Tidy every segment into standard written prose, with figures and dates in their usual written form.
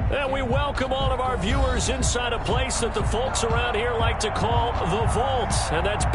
And we welcome all of our viewers inside a place that the folks around here like to call the Vault. And that's...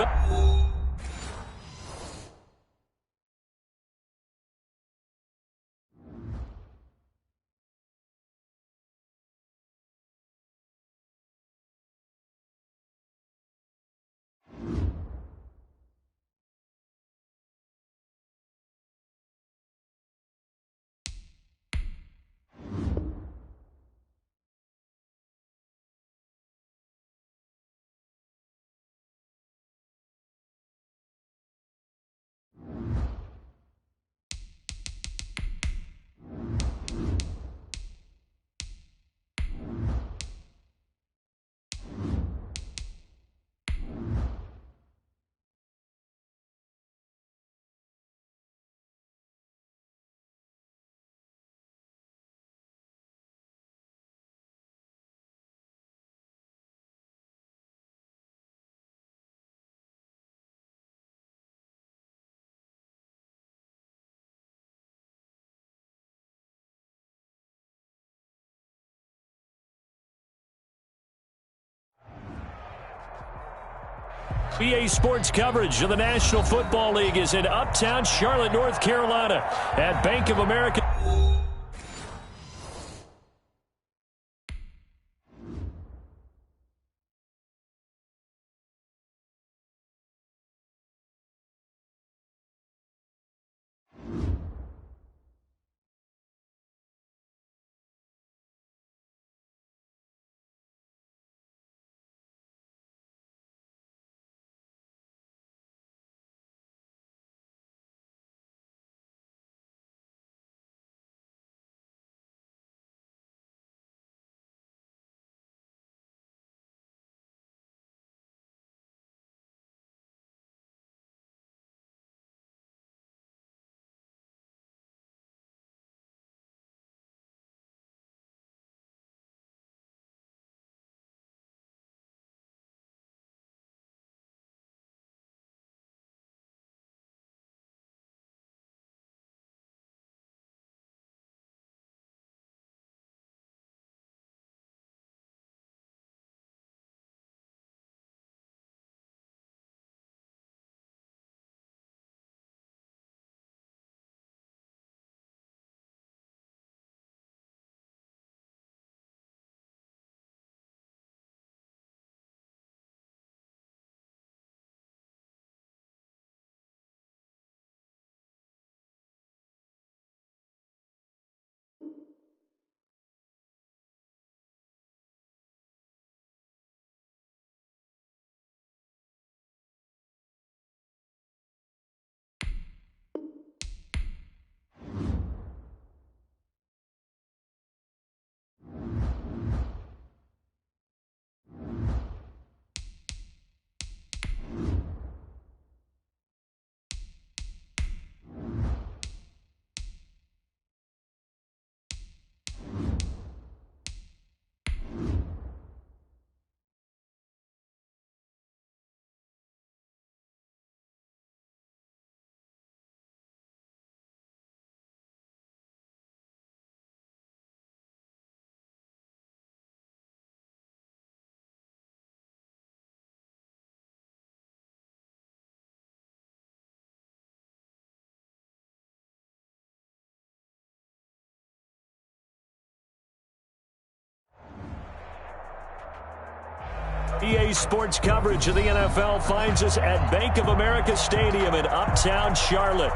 EA Sports coverage of the National Football League is in uptown Charlotte, North Carolina at Bank of America. EA Sports coverage of the NFL finds us at Bank of America Stadium in uptown Charlotte.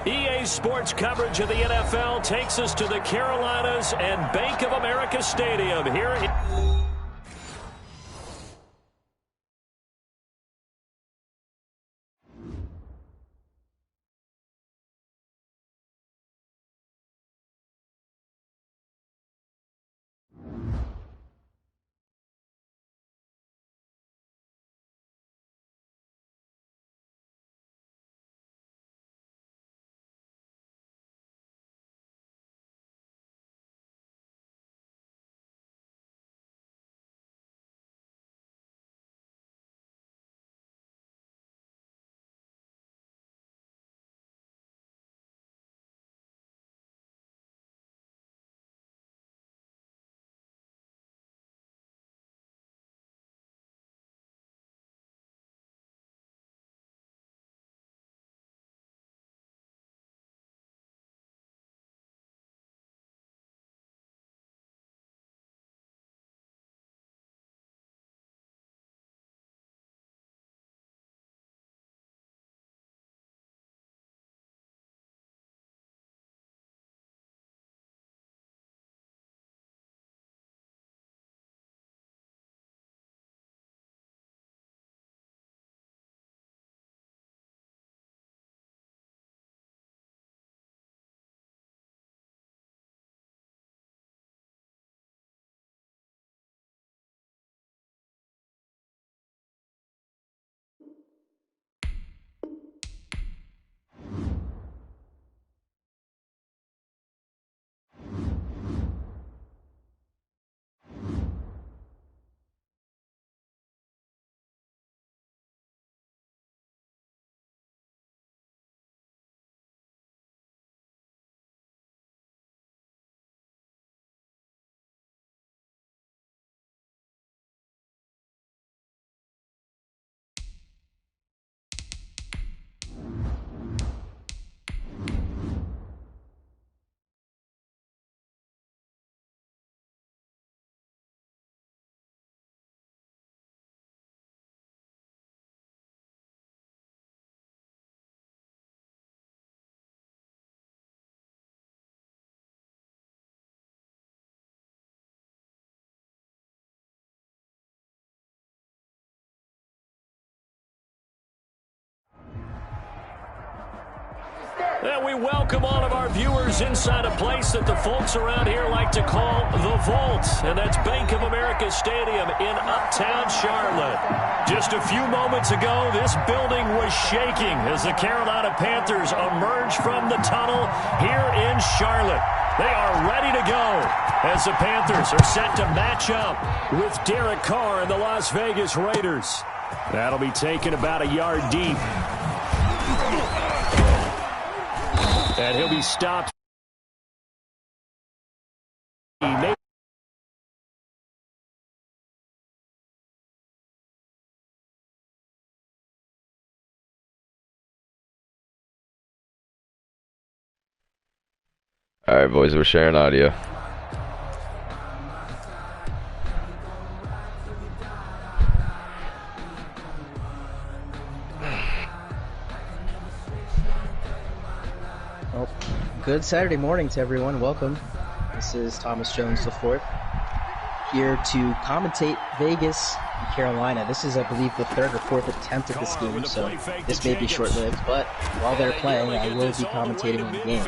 EA Sports coverage of the NFL takes us to the Carolinas and Bank of America Stadium here in And we welcome all of our viewers inside a place that the folks around here like to call the Vault. And that's Bank of America Stadium in Uptown Charlotte. Just a few moments ago, this building was shaking as the Carolina Panthers emerge from the tunnel here in Charlotte. They are ready to go as the Panthers are set to match up with Derek Carr and the Las Vegas Raiders. That'll be taken about a yard deep. And he'll be stopped. All right, boys, we're sharing audio. Good Saturday morning to everyone. Welcome. This is Thomas Jones IV here to commentate Vegas and Carolina. This is, I believe, the third or fourth attempt at this game, so this may be short-lived, but while they're playing, I will be commentating on the game.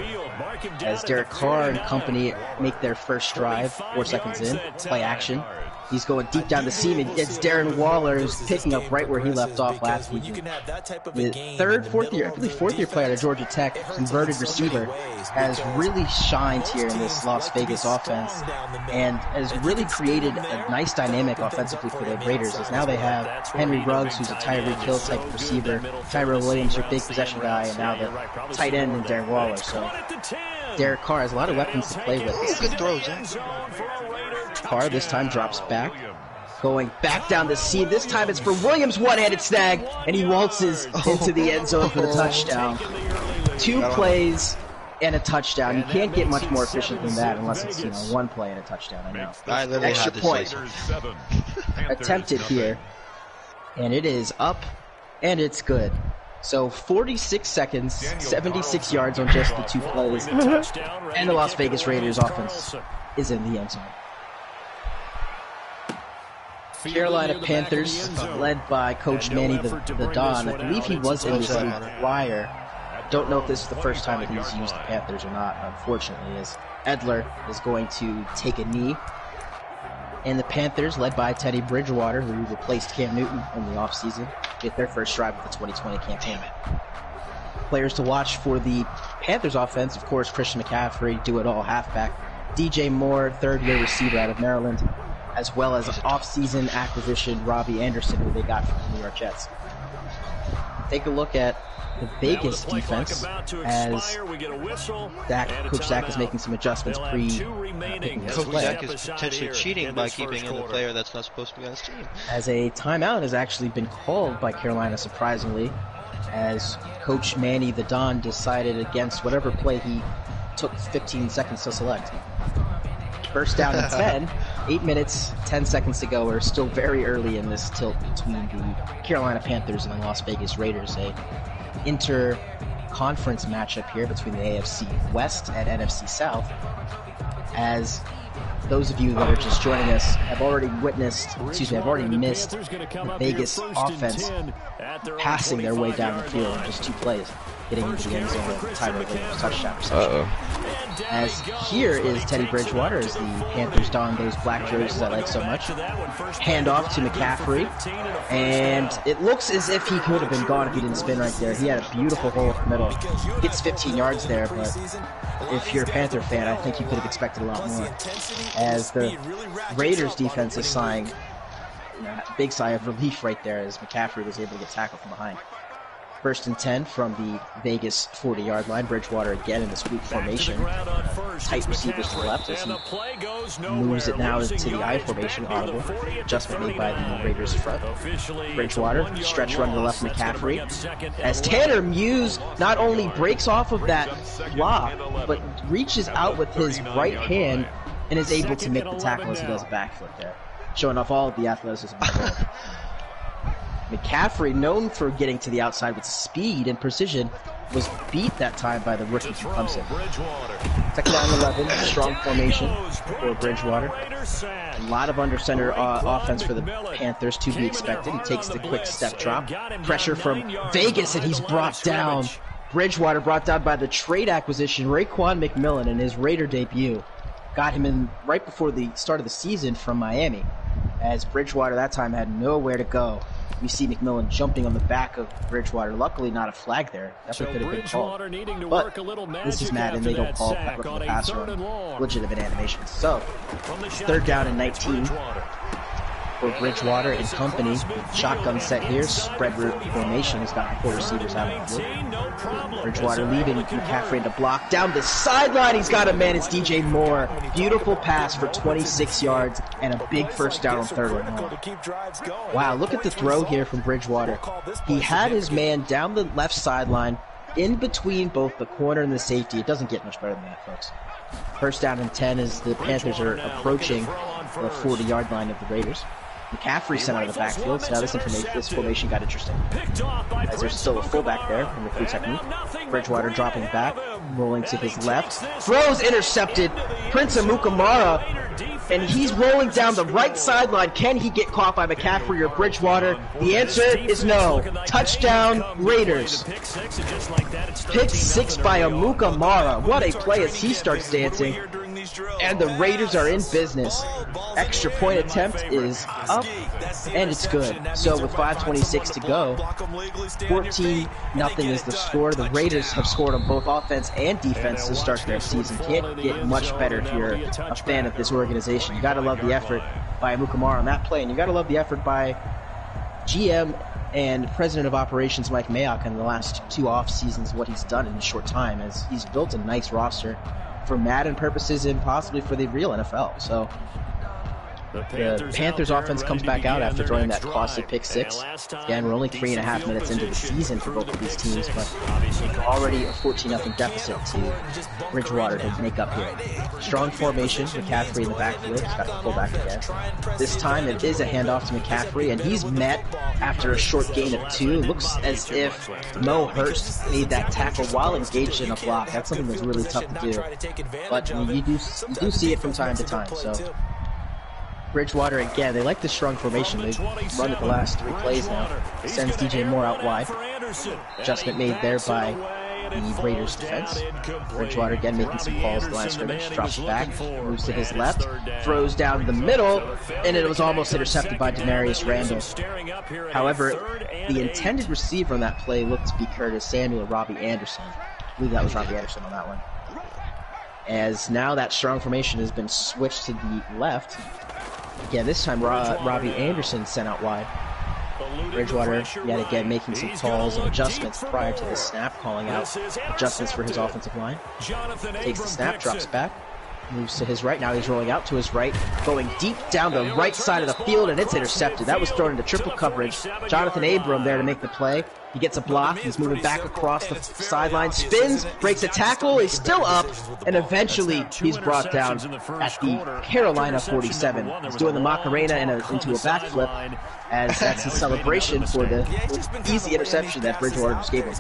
As Derek Carr and company make their first drive, 4 seconds in, play action. He's going deep down the seam, and it's Darren Waller who's picking up right where he left off last week. The fourth year player at Georgia Tech, converted receiver, has really shined here in this Las Vegas offense and has really created a nice dynamic offensively for the Raiders, as now they have Henry Ruggs, who's a Tyreek Hill type receiver, Tyrell Williams, your big possession guy, and now the tight end in Darren Waller. So Derek Carr has a lot of weapons to play with. Good throws, eh? Carr this time drops back, going back down the seam. This time it's for Williams, one-handed snag, and he waltzes into the end zone for the touchdown. 2 plays and a touchdown. You can't get much more efficient than that unless it's, one play and a touchdown. I know. I literally Extra point attempted here, and it is up, and it's good. So 46 seconds, 76 yards on just the 2 plays, and the Las Vegas Raiders offense is in the end zone. Carolina Panthers, led by Coach Manny the Don. I believe he was in this league prior. Don't know if this is the first time that he's used the Panthers or not, unfortunately, as Edler is going to take a knee. And the Panthers, led by Teddy Bridgewater, who replaced Cam Newton in the offseason, get their first drive of the 2020 campaign. Players to watch for the Panthers offense, of course, Christian McCaffrey, do-it-all halfback, DJ Moore, third-year receiver out of Maryland, as well as off-season acquisition Robbie Anderson, who they got from the New York Jets. Take a look at the Vegas defense as Coach Zach is making some adjustments pre-picking this play. Coach Zach is potentially cheating by keeping in a player that's not supposed to be on his team. As a timeout has actually been called by Carolina, surprisingly, as Coach Manny the Don decided against whatever play he took 15 seconds to select. First down and 10, 8 minutes, 10 seconds to go. We're still very early in this tilt between the Carolina Panthers and the Las Vegas Raiders. A inter-conference matchup here between the AFC West and NFC South. As those of you that are just joining us have already missed the Vegas offense passing their way down the field in just 2 plays, getting into the end zone with Tyrod Williams' touchdown reception. As here is Teddy Bridgewater as the Panthers don those black jerseys I like so much. Hand off to McCaffrey, and it looks as if he could have been gone if he didn't spin right there. He had a beautiful hole up the middle. Gets 15 yards there, but if you're a Panther fan, I think you could have expected a lot more. As the Raiders defense is sighing, a big sigh of relief right there as McCaffrey was able to get tackled from behind. First and 10 from the Vegas 40-yard line. Bridgewater again in the sweep formation. Tight receivers to the left as he moves it now to the I formation. Audible adjustment made by the Raiders front. Bridgewater, stretch run to the left, McCaffrey. As Tanner Muse not only breaks off of that block, but reaches out with his right hand and is able to make the tackle as he does a backflip there, showing off all of the athleticism involved. McCaffrey, known for getting to the outside with speed and precision, was beat that time by the rookie from Clemson. Second down 11, strong formation for Bridgewater. A lot of under center offense for the Panthers to be expected. He takes the quick step drop. Pressure from Vegas, and he's brought down. Bridgewater brought down by the trade acquisition, Raekwon McMillan, in his Raider debut. Got him in right before the start of the season from Miami, as Bridgewater that time had nowhere to go. We see McMillan jumping on the back of Bridgewater. Luckily, not a flag there. Definitely could have been called. But this is Madden. They don't call back on the passer on legitimate animations. So, third down and 19 for Bridgewater and company. Shotgun set here. Spread route formation has got the 4 receivers out of the field. Bridgewater leaving McCaffrey in the block. Down the sideline, he's got a man. It's DJ Moore. Beautiful pass for 26 yards and a big first down on 3rd and 1. Wow, look at the throw here from Bridgewater. He had his man down the left sideline, in between both the corner and the safety. It doesn't get much better than that, folks. First down and 10 as the Panthers are approaching the 40-yard line of the Raiders. McCaffrey sent out of the backfield, so now this formation got interesting. As there's still a fullback there in the free technique. Bridgewater dropping back, rolling to his left. Throws intercepted. Prince Amukamara, and he's rolling down the right sideline. Can he get caught by McCaffrey or Bridgewater? The answer is no. Touchdown, Raiders. Pick 6 by Amukamara. What a play as he starts dancing. And the Raiders are in business. Extra point attempt is up, and it's good. So with 5:26 to go, 14-0 is the score. The Raiders have scored on both offense and defense to start their season. Can't get much better if you're a fan of this organization. You got to love the effort by Amukamara on that play, and you got to love the effort by GM and President of Operations Mike Mayock in the last 2 off seasons, what he's done in a short time, as he's built a nice roster for Madden purposes and possibly for the real NFL. So The Panthers offense comes back out after throwing that costly pick six. Again, we're only 3.5 minutes into the season for both of these teams, but already a 14-0 deficit to Bridgewater to make up here. Strong formation, McCaffrey in the backfield. He's got to pull back again. This time it is a handoff to McCaffrey, and he's met after a short gain of 2. Looks as if Mo Hurst made that tackle while engaged in a block. That's something that's really tough to do. But you do see it from time to time, so... Bridgewater again, they like the strong formation. They've run it the last 3 plays now. Sends DJ Moore out wide. Adjustment made there by the Raiders defense. Bridgewater again making some calls the line of scrimmage. Drops back, moves to his left, throws down the middle, and it was almost intercepted by Demarius Randall. However, the intended receiver on that play looked to be Curtis Samuel, Robbie Anderson. I believe that was Robbie Anderson on that one. As now that strong formation has been switched to the left. Again, this time Robbie Anderson sent out wide. Bridgewater yet again making some calls and adjustments prior to the snap, calling out adjustments for his offensive line. Takes the snap, drops back, moves to his right. Now he's rolling out to his right, going deep down the right side of the field, and it's intercepted. That was thrown into triple coverage. Jonathan Abram there to make the play. He gets a block. He's moving back across the sideline, spins, breaks a tackle. He's still up, and eventually he's brought down at the Carolina 47. He's doing the Macarena into a backflip, as that's his celebration for the easy interception that Bridgewater just gave him.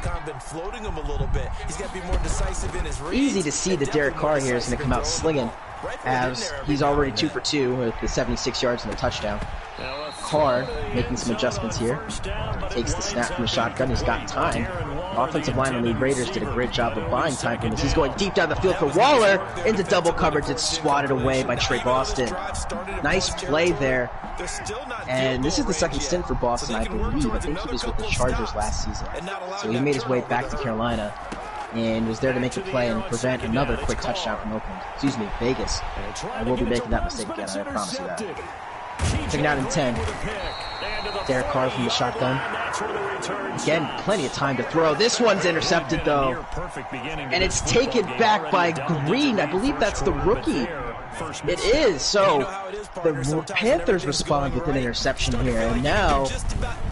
Easy to see that Derek Carr here is going to come out slinging, as he's already 2 for 2 with the 76 yards and a touchdown. Carr making some adjustments here. Takes the snap from the shotgun. He's got time. Offensive line on the Raiders did a great job of buying time from this. He's going deep down the field for Waller into double coverage. It's swatted away by Trey Boston. Nice play there. And this is the second stint for Boston, I believe. I think he was with the Chargers last season. So he made his way back to Carolina and was there to make a play and prevent another quick touchdown from Oakland. Excuse me, Vegas. I will be making that mistake again, I promise you that. Taken out in 10. Derek Carr from the shotgun. Again, plenty of time to throw. This one's intercepted, though. And it's taken back by Green. I believe that's the rookie. It is. So the Panthers respond with an interception here. And now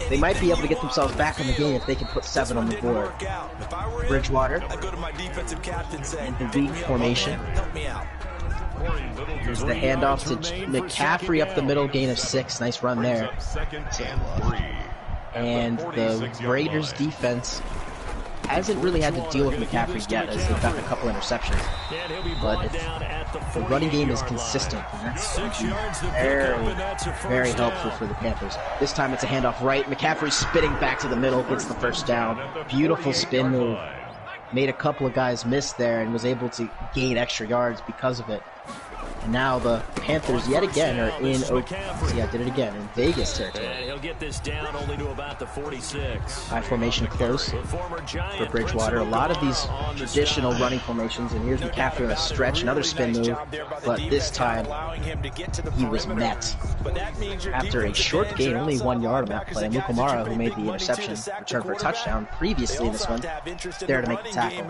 they might be able to get themselves back in the game if they can put 7 on the board. Bridgewater in the weak formation. Here's the handoff to McCaffrey up the middle, gain of 6. Nice run there. And the Raiders defense hasn't really had to deal with McCaffrey yet, as they've gotten a couple interceptions. But the running game is consistent, and that's very, very helpful for the Panthers. This time it's a handoff right. McCaffrey spitting back to the middle, gets the first down. Beautiful spin move. Made a couple of guys miss there and was able to gain extra yards because of it. And now the Panthers yet again are in see, I did it again, in Vegas territory. And he'll get this down only to about the 46. High formation close for Bridgewater. A lot of these traditional running formations, and here's McCaffrey on a stretch, another spin move, but this time he was met. After a short gain, only 1 yard on that play, and Luke O'Mara, who made the interception, returned for a touchdown previously in this one, there to make the tackle.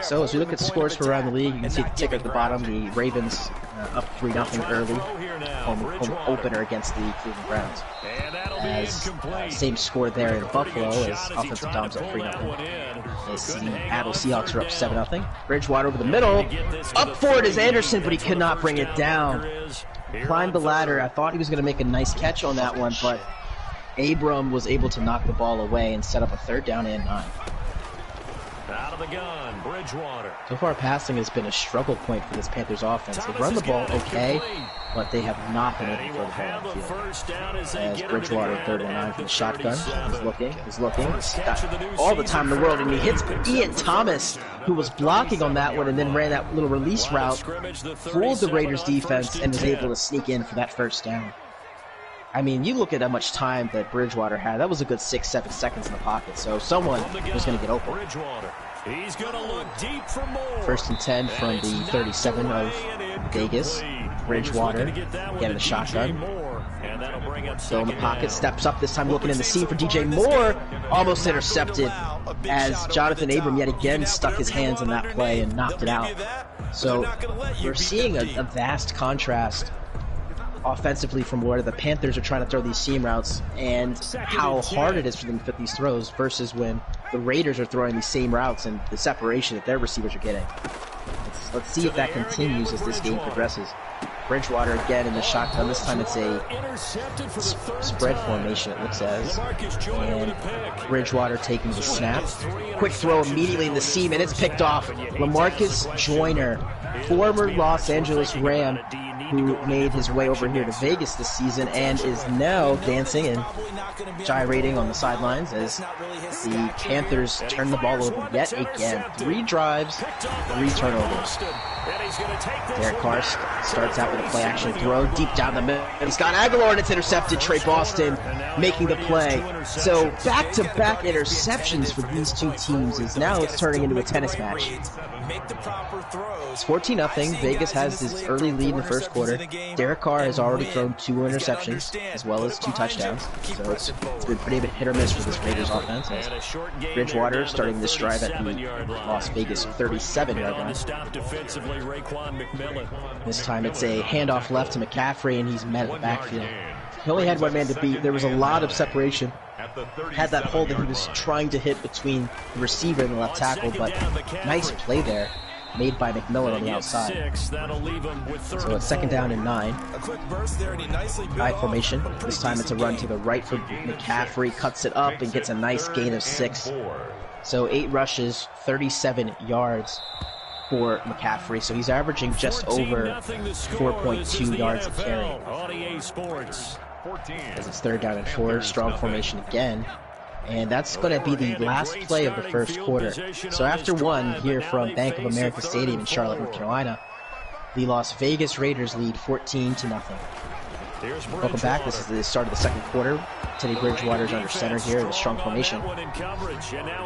So as we look at scores for around the league, you can see the ticker at the bottom. The Ravens up 3-0 early, home opener against the Cleveland Browns. As same score there in Buffalo as offensive Doms up 3-0. The Seattle Seahawks are up 7-0. Bridgewater over the middle, up for it is Anderson, but he could not bring it down. Climbed the ladder. I thought he was going to make a nice catch on that one, but Abram was able to knock the ball away and set up a 3rd down and 9. Out of the gun, Bridgewater. So far, passing has been a struggle point for this Panthers offense. They've run the ball okay, but they have not been able to throw the ball on the field. As Bridgewater, 3rd and 9 from the shotgun. He's looking. He's got all the time in the world, and he hits Ian Thomas, who was blocking on that one and then ran that little release route, fooled the Raiders defense, and was able to sneak in for that 1st down. I mean, you look at how much time that Bridgewater had. That was a good 6-7 seconds in the pocket, so someone was going to get open. He's going to look deep for more. 1st and 10 from the 37 of Vegas. Bridgewater getting the shotgun. Still in the pocket, steps up this time, looking in the seam for DJ Moore. Almost intercepted as Jonathan Abram yet again stuck his hands in that play and knocked it out. So we're seeing a vast contrast offensively from where the Panthers are trying to throw these seam routes and how hard it is for them to fit these throws versus when the Raiders are throwing these same routes and the separation that their receivers are getting. Let's see if that continues as this game progresses. Bridgewater again in the shotgun. This time it's a spread formation, it looks as. And Bridgewater taking the snap. Quick throw immediately in the seam, and it's picked off. LaMarcus Joyner, former Los Angeles Ram, who made his way over here to Vegas this season and is now dancing and gyrating on the sidelines as the Panthers turn the ball over yet again. 3 drives, 3 turnovers. Derek Carr starts out with a play-action throw deep down the middle. Scott Aguilar, and it's intercepted. Trey Boston making the play. So back-to-back interceptions for these two teams is now it's turning into a tennis match. It's 14-0. Vegas has this early lead in the first quarter. Derek Carr has already thrown 2 interceptions as well as 2 touchdowns. So it's been pretty hit or miss for this Raiders offense. As Bridgewater starting this drive at the Las Vegas 37-yard line. This time it's a handoff left to McCaffrey, and he's met at the backfield. He only had one man to beat. There was a lot of separation. Had that hole that he was trying to hit between the receiver and the left tackle, but nice play there made by McMillan on the outside. So it's 2nd down and 9. I formation. This time it's a run to the right for McCaffrey, cuts it up and gets a nice gain of 6. So 8 rushes, 37 yards for McCaffrey, so he's averaging just over 4.2 yards a carry. As it's 3rd down and 4, strong formation again. And that's going to be the last play of the first quarter. So after one here from Bank of America Stadium in Charlotte, North Carolina, the Las Vegas Raiders lead 14-0. Welcome back. This is the start of the second quarter. Teddy Bridgewater's under center here in a strong formation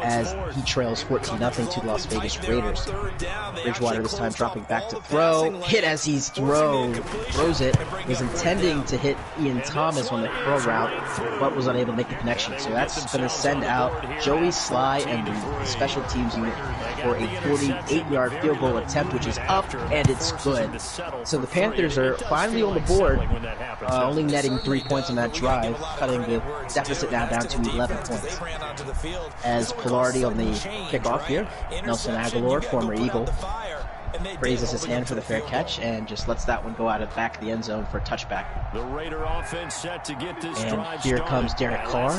as he trails 14-0 to the Las Vegas Raiders. Bridgewater this time dropping back to throw. Hit as he throws it. Was intending to hit Ian Thomas on the curl route, but was unable to make the connection. So that's going to send out Joey Sly and the special teams unit for a 48-yard field goal attempt, which is up, and it's good. So the Panthers are finally on the board, only netting 3 points on that drive, cutting the deficit now down to 11 points. As Pilardi on the kickoff here, Nelson Aguilar, former Eagle, raises his hand for the fair catch and just lets that one go out of the back of the end zone for a touchback. The Raider offense set to get this and here comes Derek Carr.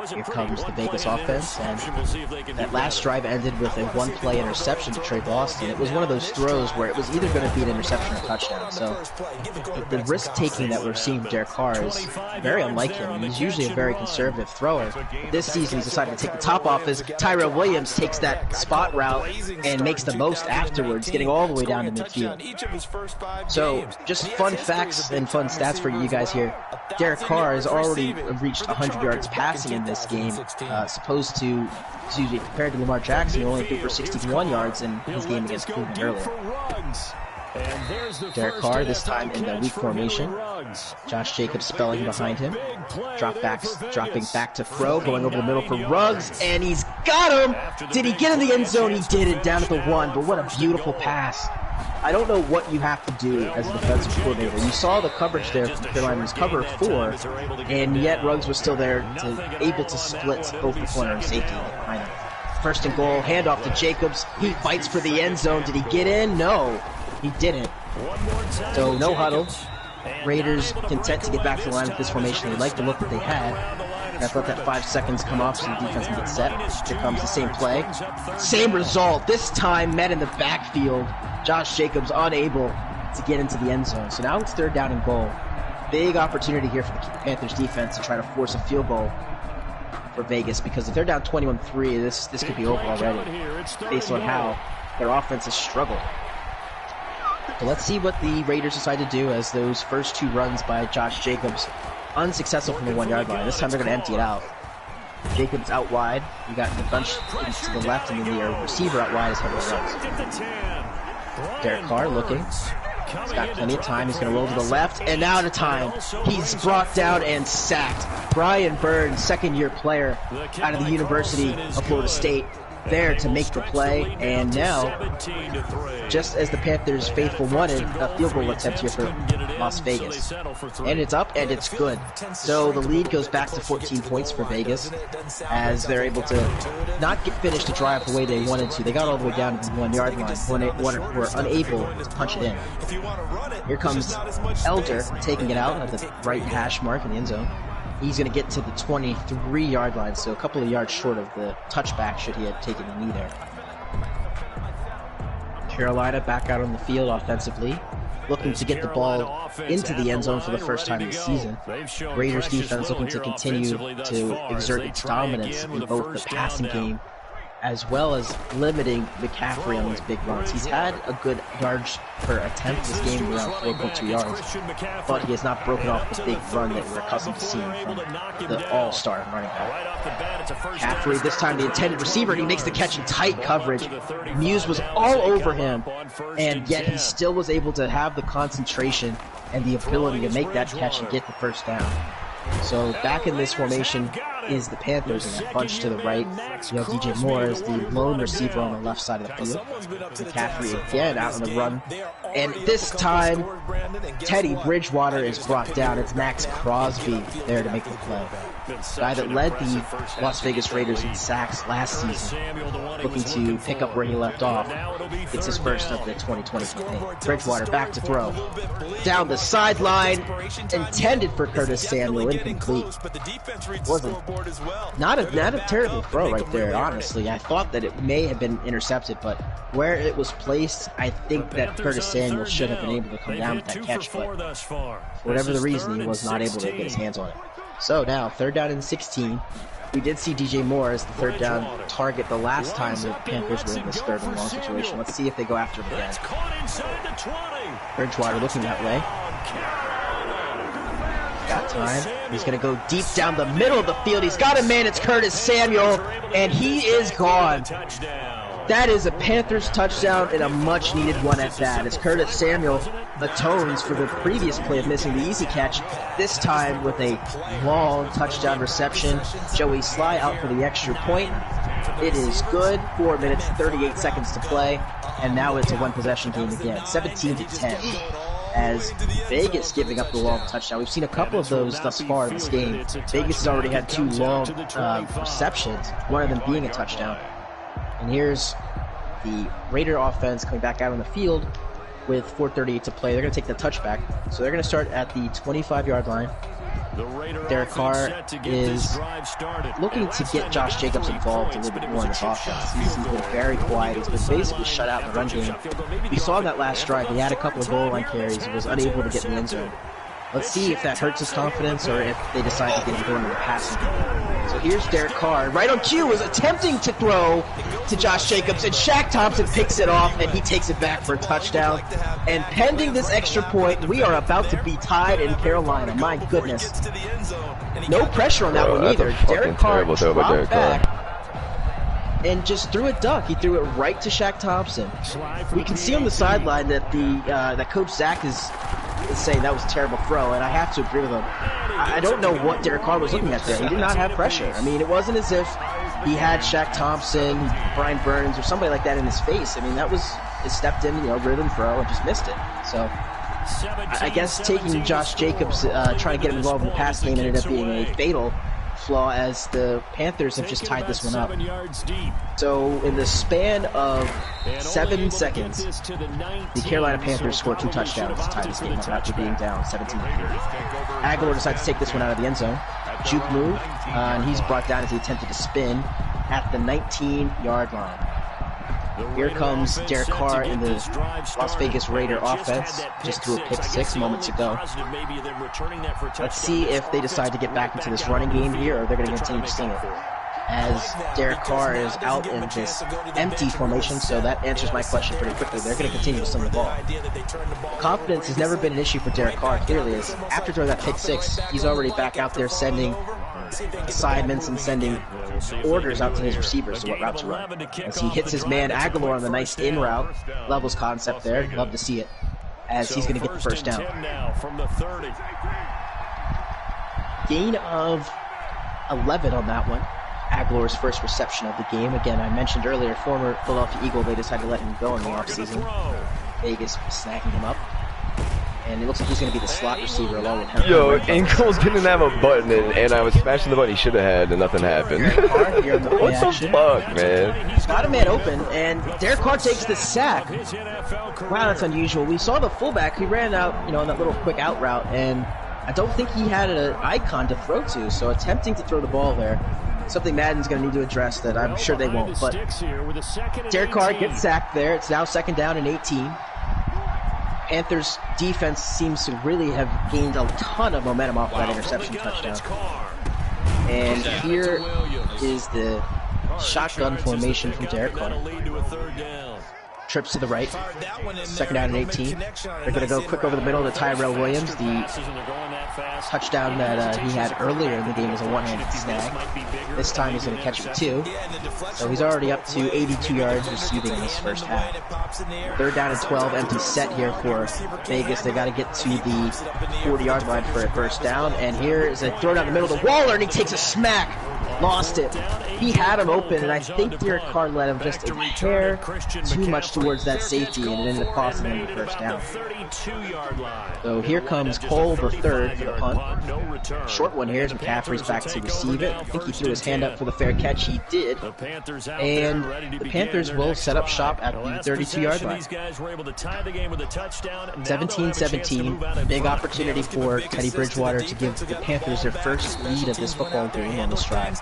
Here comes the Vegas offense, and that last drive ended with a 1-play interception to Trey Boston. It was one of those throws where it was either going to be an interception or a touchdown. So the risk-taking that we're seeing from Derek Carr is very unlike him. He's usually a very conservative thrower. But this season he's decided to take the top off as Tyrell Williams takes that spot route and makes the most afterwards, getting all the way down to midfield. So just fun facts and fun stats for you guys here. Derek Carr has already reached 100 yards passing in this game, compared to Lamar Jackson, who only threw for 61 yards in his game against Cleveland earlier. Derek Carr, this time in the weak formation. Josh Jacobs spelling behind him. Dropping back to throw, going over the middle for Ruggs, and he's got him! Did he get in the end zone? He did it, down at the 1, but what a beautiful pass. I don't know what you have to do as a defensive coordinator. You saw the coverage there from Carolina was cover 4, and yet Ruggs was still there, able to split both the corner and safety behind him. 1st and goal, handoff to Jacobs. He fights for the end zone. Did he get in? No, he didn't. So no huddle. Raiders content to get back to the line with this formation. They like the look that they had. And I thought that 5 seconds come off so the defense can get set. Here comes the same play. Same result. This time met in the backfield. Josh Jacobs unable to get into the end zone. So now it's 3rd down and goal. Big opportunity here for the Panthers defense to try to force a field goal for Vegas, because if they're down 21-3, this could be over already based on how their offense has struggled. So let's see what the Raiders decide to do as those first 2 runs by Josh Jacobs unsuccessful from the 1-yard line. This time they're going to empty it out. Jacobs out wide. You got the bunch to the left, and then the receiver out wide is Heather Ruggs. Derek Carr looking. He's got plenty of time. He's going to roll to the left, and out of time. He's brought down and sacked. Brian Burns, 2nd-year player out of the University of Florida State, there to make the play, and now, just as the Panthers faithful wanted, a field goal attempt here for Las Vegas. And it's up, and it's good. So the lead goes back to 14 points for Vegas, as they're able to not finish the drive the way they wanted to. They got all the way down to the 1 yard line, were unable to punch it in. Here comes Elder taking it out at the right hash mark in the end zone. He's going to get to the 23-yard line, so a couple of yards short of the touchback should he have taken a knee there. Carolina back out on the field offensively, looking to get the ball into the end zone for the first time this season. Raiders defense looking to continue to exert its dominance in both the passing game as well as limiting McCaffrey on these big runs. He's had a good yards per attempt this game, around 4.2 yards, but he has not broken off the big run that we're accustomed to seeing from the all-star running back. McCaffrey, this time the intended receiver, and he makes the catch in tight coverage. Muse was all over him, and yet he still was able to have the concentration and the ability to make that catch and get the first down. So back in this formation is the Panthers, and a bunch to the right. You have DJ Moore as the lone receiver on the left side of the field. McCaffrey again out on the run. And this time, Teddy Bridgewater is brought down. It's Max Crosby there to make the play. The guy that led the Las Vegas Raiders in sacks last season, looking to pick up where he left off. It's his first of the 2020 campaign. Bridgewater back to throw. Down the sideline, intended for Curtis Samuel, incomplete. Wasn't not a terrible throw right there, honestly. I thought that it may have been intercepted, but where it was placed, I think that Curtis Samuel should have been able to come down with that catch, but for whatever the reason, he was not able to get his hands on it. So now, 3rd down and 16. We did see DJ Moore as the 3rd down target the last time the Panthers were in this 3rd and long situation. Let's see if they go after him again. Bridgewater looking that way. Got time. He's going to go deep down the middle of the field. He's got a man. It's Curtis Samuel, and he is gone. That is a Panthers touchdown, and a much-needed one at that, as Curtis Samuel atones for the previous play of missing the easy catch, this time with a long touchdown reception. Joey Sly out for the extra point. It is good. 4 minutes, 38 seconds to play, and now it's a one-possession game again, 17-10. As Vegas giving up the long touchdown. We've seen a couple of those thus far in this game. Vegas has already had 2 long receptions, one of them being a touchdown. And here's the Raider offense coming back out on the field with 4:38 to play. They're going to take the touchback. So they're going to start at the 25-yard line. Derek Carr is looking to get Josh Jacobs involved a little bit more in this offense. He's been very quiet. He's been basically shut out in the run game. We saw that last drive. He had a couple of goal line carries. He was unable to get in the end zone. Let's see if that hurts his confidence or if they decide to get him going in the passing game. So here's Derek Carr. Right on cue, was attempting to throw to Josh Jacobs, and Shaq Thompson picks it off, and he takes it back for a touchdown. And pending this extra point, we are about to be tied in Carolina. My goodness. No pressure on that one either. Derek Carr dropped back and just threw a duck. He threw it right to Shaq Thompson. We can see on the sideline that that Coach Zach is saying that was a terrible throw, and I have to agree with him. I don't know what Derek Carr was looking at there. He did not have pressure. I mean, it wasn't as if he had Shaq Thompson, Brian Burns, or somebody like that in his face. I mean, that was he stepped in, rhythm throw, and just missed it. So I guess taking Josh Jacobs, trying to get him involved in the pass game ended up being a fatal flaw, as the Panthers have just tied this one up. So in the span of 7 seconds, the Carolina Panthers scored 2 touchdowns to tie this game up after being down 17-3. Aguilar decides to take this one out of the end zone. Juke move, and he's brought down as he attempted to spin at the 19-yard line. Here comes Derek Carr in the Las Vegas Raider offense. Just threw a pick 6 moments ago. Let's see if they decide to get back into this running game here, or they're going to continue to sting it. As Derek Carr is out in this empty formation, so that answers my question pretty quickly. They're going to continue to sling the ball. Confidence has never been an issue for Derek Carr, clearly, as after throwing that pick 6, he's already back out there sending assignments and sending orders out to his receivers to what route to run. As he hits his man Aguilar on the nice in route, levels concept there. Love to see it, as he's going to get the first down. Gain of 11 on that one. Aguilar's first reception of the game. Again, I mentioned earlier, former Philadelphia Eagle, they decided to let him go in the offseason. Vegas snagging him up. And it looks like he's going to be the slot receiver along with him. Yo, Ingles didn't have a button, and I was smashing the button he should have had, and nothing happened. What the fuck, man? Got a man open, and Derek Carr takes the sack. Wow, that's unusual. We saw the fullback. He ran out, you know, in that little quick out route, and I don't think he had an icon to throw to, so attempting to throw the ball there. Something Madden's going to need to address that I'm sure they won't. But Derek Carr gets sacked there. It's now 2nd down and 18. Panthers defense seems to really have gained a ton of momentum off that interception touchdown. And here is the shotgun formation from Derek Carr. Trips to the right. 2nd down and 18. They're going to go quick over the middle to Tyrell Williams. The touchdown that he had earlier in the game was a one-handed snag. This time he's going to catch it with 2. So he's already up to 82 yards receiving in this first half. 3rd down and 12, empty set here for Vegas. They got to get to the 40-yard line for a first down. And here is a throw down the middle to Waller, and he takes a smack. Lost it. He had him open, and I think Derek Carr led him just a hair too much towards that safety, and it ended up costing him the first down. So here comes Cole the third for the punt. Short one here as McCaffrey's back to receive it. I think he threw his hand up for the fair catch. He did. And the Panthers will set up shop at the 32-yard line. 17-17. Big opportunity for Teddy Bridgewater to give the Panthers their first lead of this football game on this drive.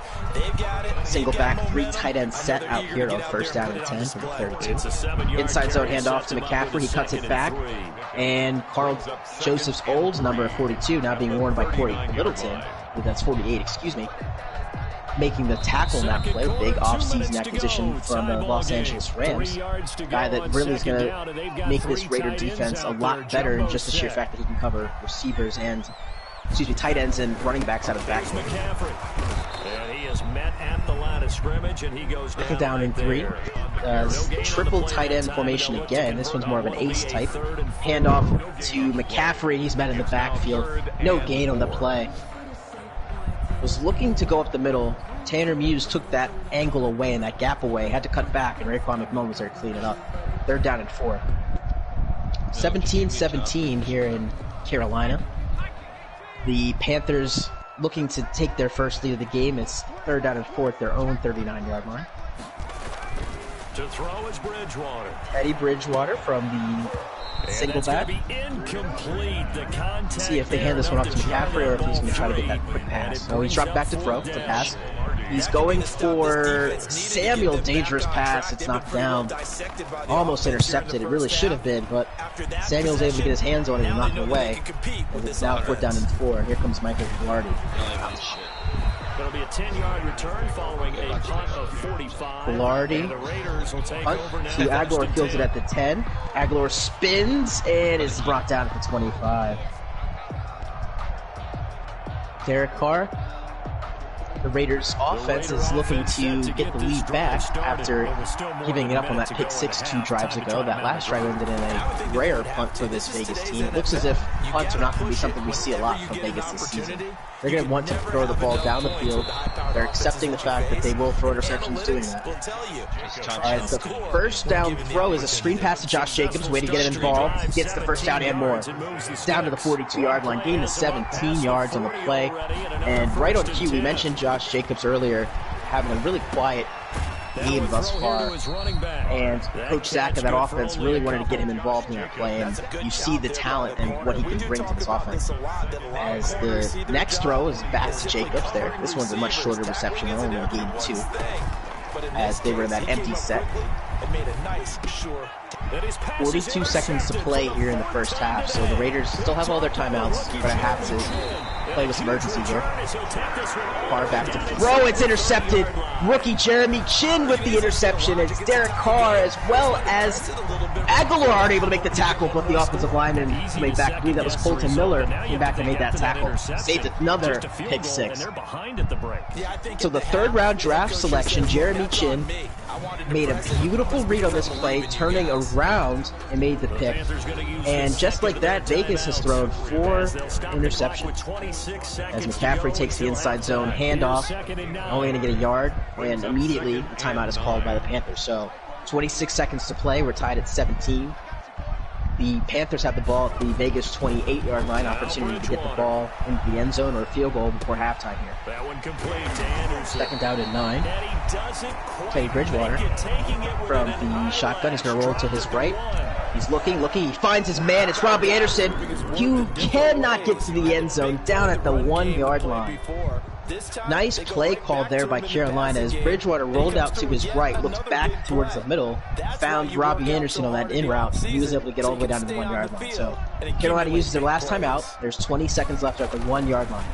Single back, 3 tight end set out here on 1st down and 10 from the 32. Inside zone handoff to McCaffrey. He cuts it back. And Carl Joseph's old number of 42 now being worn by Corey Littleton. That's 48, excuse me. Making the tackle in that play. Big off-season acquisition from the Los Angeles Rams. Guy that really is going to make this Raider defense a lot better in just the sheer fact that he can cover receivers and, tight ends and running backs out of the backfield. Down in 3. Triple tight end formation again. This one's more of an ace type. Handoff to McCaffrey. He's met in the backfield. No gain on the play. Was looking to go up the middle. Tanner Muse took that angle away and that gap away. Had to cut back, and Raekwon McMillan was there to clean it up. 3rd down and 4. 17-17 here in Carolina. The Panthers looking to take their first lead of the game. It's 3rd down and 4 at their own 39-yard line. To throw is Bridgewater. Teddy Bridgewater from the single back. See if they hand this one off to McCaffrey or if he's going to try to get that quick pass. So he's dropped back to throw. It's a pass. He's going for Samuel. Dangerous pass. It's knocked down. Almost intercepted. It really should have been, but Samuel's able to get his hands on it and knock it away. And it's now 4th down and 4. Here comes Michael Velarde. It'll be a 10-yard return following a punt of 45. Velarde. Punt to Aguilar, fields it at the 10. Aguilar spins and is brought down at the 25. Derek Carr. The Raiders' offense is looking to get the lead back after giving it up on that pick 6 2 drives ago. That last drive ended in a rare punt for this Vegas team. It looks as if punts are not going to be something we see a lot from Vegas this season. They're going to want to throw the ball down the field. They're accepting the fact that they will throw interceptions doing that. As the first down throw is a screen pass to Josh Jacobs, way to get him involved. Gets the first down and more. It's down to the 42-yard line, gain of 17 yards on the play. And right on cue, we mentioned Josh Jacobs earlier having a really quiet game thus far, and Coach Zach and that offense really wanted to get him involved in that play, and you see the talent and what he can bring to this offense. As the next throw is back to Jacobs there. This one's a much shorter reception, they're only going to gain 2, as they were in that empty set. 42 seconds to play here in the first half, so the Raiders still have all their timeouts, but I have to play with some urgency here. Carr back to throw, it's intercepted. Rookie Jeremy Chin with the interception. It's Derek Carr as well as Aguilar aren't able to make the tackle, but the offensive lineman made back. I believe that was Colton Miller, came back and made that tackle. Saved another pick 6. So the 3rd round draft selection, Jeremy Chin, made a beautiful read on this play, turning a around and made the pick. And just like that, Vegas has thrown 4 interceptions. As McCaffrey takes the inside zone handoff, only going to get a yard, and immediately the timeout is called by the Panthers. So 26 seconds to play. We're tied at 17. The Panthers have the ball at the Vegas 28-yard line. Opportunity to get the ball into the end zone or a field goal before halftime here. Second down and 9. Teddy Bridgewater from the shotgun is going to roll to his right. He's looking. He finds his man. It's Robbie Anderson. You cannot get to the end zone, down at the 1-yard line. Nice play called there by Carolina as Bridgewater rolled out to his right, looked back towards the middle, found Robbie Anderson on that in route. He was able to get all the way down to the 1-yard line. So Carolina uses their last time out. There's 20 seconds left at the 1-yard line.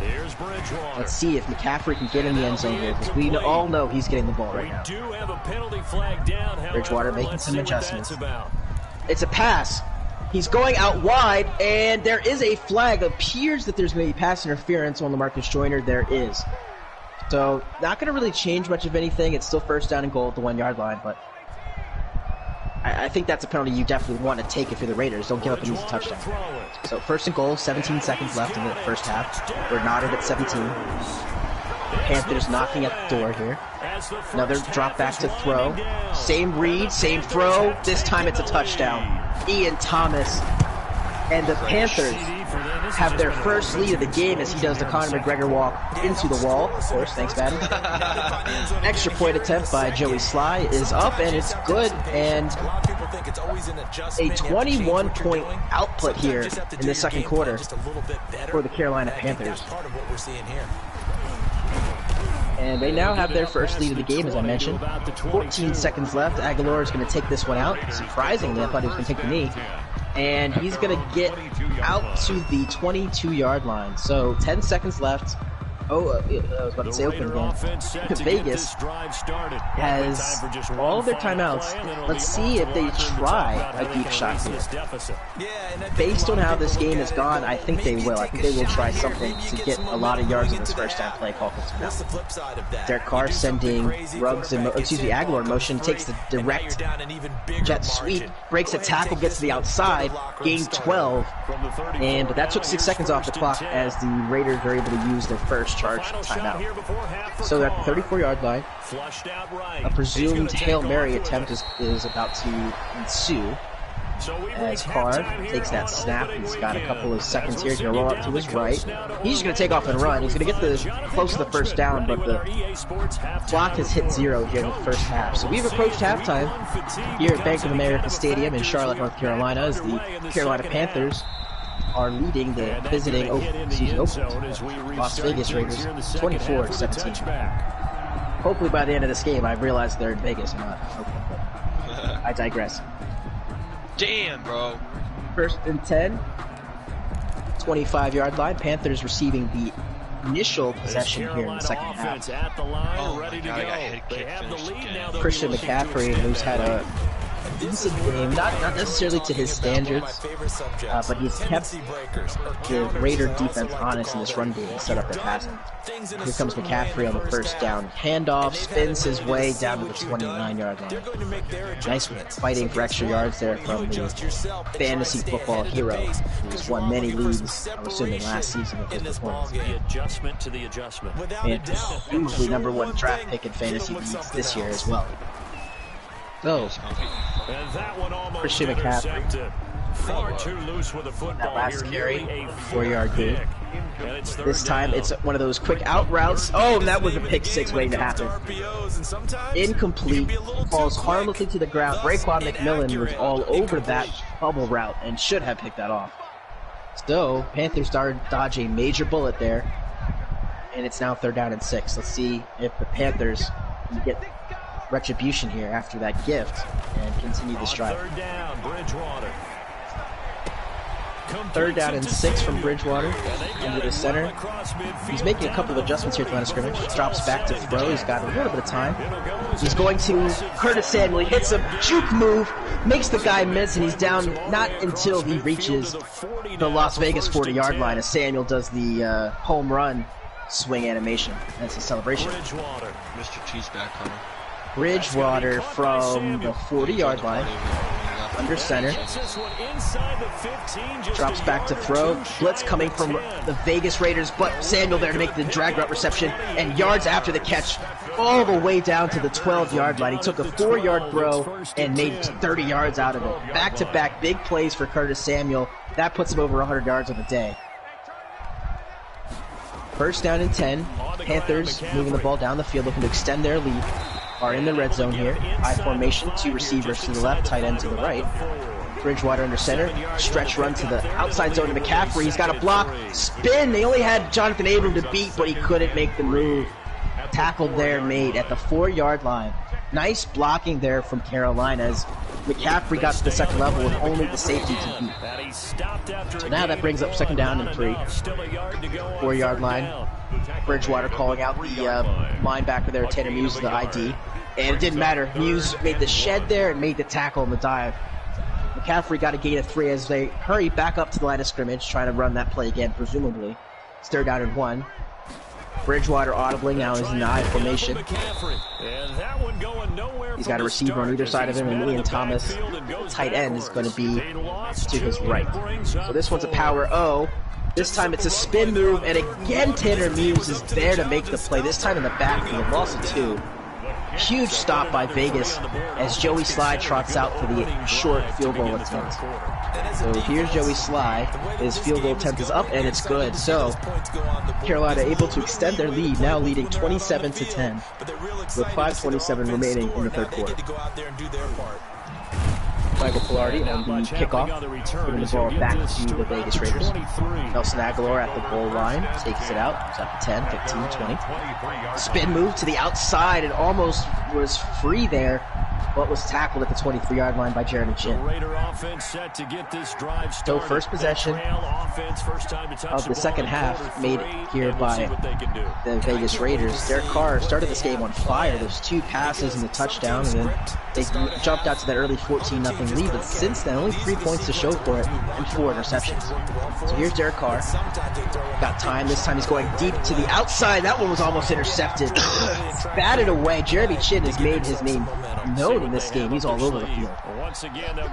Let's see if McCaffrey can get in the end zone here, because we all know he's getting the ball right now. Bridgewater making some adjustments. It's a pass. He's going out wide, and there is a flag. It appears that there's going to be pass interference on LaMarcus Joyner. There is. So, not going to really change much of anything. It's still first down and goal at the 1-yard line, but I think that's a penalty you definitely want to take if you're the Raiders. Don't give up an easy touchdown. So, first and goal, 17 seconds left in the first half. We're knotted at 17. Panthers knocking at the door here. Another drop back to throw. Same read, same throw. This time it's a touchdown. Ian Thomas. And the Panthers have their first lead of the game as he does the Conor McGregor walk into the wall. Of course, thanks, Madden. Extra point attempt by Joey Sly is up, and it's good. And a 21-point output here in the second quarter for the Carolina Panthers. And they now have their first lead of the game, as I mentioned. 14 seconds left. Aguilar is going to take this one out. Surprisingly, I thought he was going to take the knee. And he's going to get out to the 22-yard line. So 10 seconds left. Oh, I was about to say open again. Vegas has all of their timeouts. Let's see if they try a deep shot here. Based on how this game has gone, I think they will. I think they will try something to get a lot of yards in this first down play call. Derek Carr sending Ruggs and Aguilar in motion, takes the direct jet sweep, breaks a tackle, gets to the outside, gain 12, and that took 6 seconds off the clock as the Raiders are able to use their first charge timeout. So they're at the 34-yard line. A presumed Hail Mary attempt is about to ensue as Carr takes that snap. He's got a couple of seconds here. He's going to roll up to his right. He's just going to take off and run. He's going to get close to the first down, but the clock has hit 0 here in the first half. So we've approached halftime here at Bank of America Stadium in Charlotte, North Carolina, as the Carolina Panthers are leading the visiting Las Vegas Raiders 24-17. Hopefully by the end of this game, I realize they're in Vegas and not Oakland, but I digress. Damn, bro. First and 10, 25-yard line. Panthers receiving the initial possession here in the second half. Oh my God, I got head kick finished again. Christian McCaffrey, who's had a decent game, not necessarily to his standards, but he's kept the Raider defense honest in this run game and set up their passing. Here comes McCaffrey on the first down handoff, spins his way down to the 29-yard line. Nice fighting for extra yards there from the fantasy football hero, who's won many leagues, I'm assuming last season with his performance. And usually #1 draft pick in fantasy leagues this year as well. So, Christian McCaffrey, that last carry, 4-yard gain. This time it's one of those quick out routes. Oh, and that was a pick 6 waiting to happen. Incomplete, falls harmlessly to the ground. Raekwon McMillan was all over that bubble route and should have picked that off. So, Panthers dodge a major bullet there, and it's now 3rd down and 6. Let's see if the Panthers can get retribution here after that gift and continue this drive. 3rd down and 6 from Bridgewater into the center. He's making a couple of adjustments here at the line of scrimmage. Drops back to throw. He's got a little bit of time. He's going to Curtis Samuel. He hits a juke move, makes the guy miss, and he's down not until he reaches the Las Vegas 40-yard line as Samuel does the home run swing animation. That's a celebration. Mr. Cheeseback, Bridgewater from the 40-yard line under center. Drops back to throw. Blitz coming from the Vegas Raiders, but Samuel there to make the drag route reception, and yards after the catch, all the way down to the 12-yard line. He took a 4-yard throw and made 30 yards out of it. Back-to-back big plays for Curtis Samuel. That puts him over 100 yards on the day. First down and 10. Panthers moving the ball down the field, looking to extend their lead. Are in the red zone here. I formation, 2 receivers to the left, tight end to the right. Bridgewater under center. Stretch run to the outside zone to McCaffrey. He's got a block. Spin. They only had Jonathan Abram to beat, but he couldn't make the move. Tackle there made at the 4-yard line. Nice blocking there from Carolina as McCaffrey got to the second level with only the safety to beat. So now that brings up second down and 3. 4-yard line. Bridgewater calling out the linebacker there, Tanner Muse, the ID. And it didn't matter. Muse made the shed there and made the tackle on the dive. McCaffrey got a gain of 3 as they hurry back up to the line of scrimmage, trying to run that play again, presumably. It's 3rd down and 1. Bridgewater audibly now is in the I formation. He's got a receiver on either side of him, and Ian Thomas, tight end, is going to be to his right. So this one's a power O. This time it's a spin move, and again Tanner Muse is there to make the play, this time in the backfield, loss of 2. Huge stop by Vegas as Joey Sly trots out for the short field goal attempt. So here's Joey Sly. His field goal attempt is up, and it's good. So Carolina able to extend their lead, now leading 27-10 with 5:27 remaining in the 3rd quarter. Michael Pilardi on the kickoff, giving the ball back to the Vegas Raiders. Nelson Aguilar at the goal line, takes it out. It's up to 10, 15, 20. Spin move to the outside and almost was free there, but was tackled at the 23-yard line by Jeremy Chin. So first possession of the second half made here by the Vegas Raiders. Derek Carr started this game on fire. There's 2 passes and a touchdown, and then they jumped out to that early 14-0 lead, but since then only 3 points to show for it and 4 interceptions. So here's Derek Carr. Got time. This time he's going deep to the outside. That one was almost intercepted. Batted away. Jeremy Chin has made his name known in this game. He's all over the field.